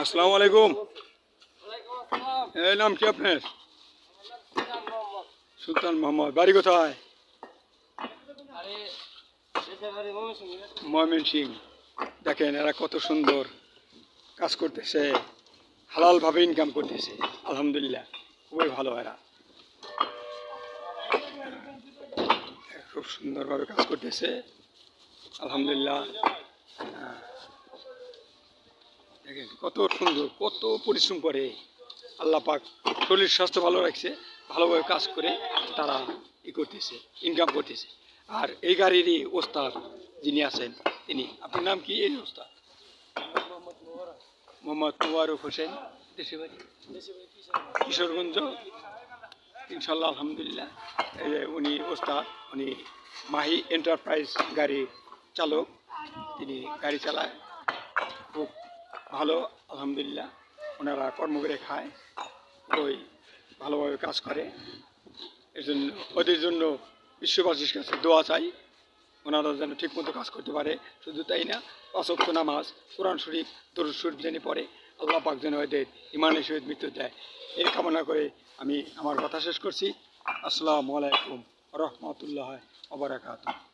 আসসালামু আলাইকুম। এই নাম কি আপনার? সুলতান মোহাম্মদ। বাড়ি কোথায়? ময়মনসিং। দেখেন এরা কত সুন্দর কাজ করতেছে, হালালভাবে ইনকাম করতেছে। আলহামদুলিল্লাহ, খুবই ভালো। এরা খুব সুন্দরভাবে কাজ করতেছে, আলহামদুলিল্লাহ। দেখেন কত সুন্দর, কত পরিশ্রম করে। আল্লাহ পাক শরীর স্বাস্থ্য ভালো রাখছে, ভালোভাবে কাজ করে তারা করতেছে, ইনকাম করতেছে। আর এই গাড়িরই ওস্তাদ যিনি আছেন, তিনি, আপনার নাম কি? এই ওস্তাদ মোহাম্মদ মোবারক হোসেন। দেশের বাড়ি কিশোরগঞ্জ। ইনশাল্লাহ, আলহামদুলিল্লাহ। এই যে উনি ওস্তাদ, উনি মাহি এন্টারপ্রাইজ গাড়ি চালক, তিনি গাড়ি চালায় খুব ভালো, আলহামদুলিল্লাহ। ওনারা কর্ম করে খায়, ওই ভালোভাবে কাজ করে। এর জন্য ওদের জন্য বিশ্ববাসীর কাছে দোয়া চাই, ওনারা যেন ঠিকমতো কাজ করতে পারে। শুধু তাই না, ৫ ওয়াক্ত নামাজ, কোরআন শরীফ, দরুদ শরীফ যেন পড়ে, আল্লাহ পাক যেন এদের ইমানের সহিত মৃত্যু দেয়, এর কামনা করে আমি আমার কথা শেষ করছি। আসসালামু আলাইকুম রহমতুল্লাহ ওয়া বারাকাতুহু।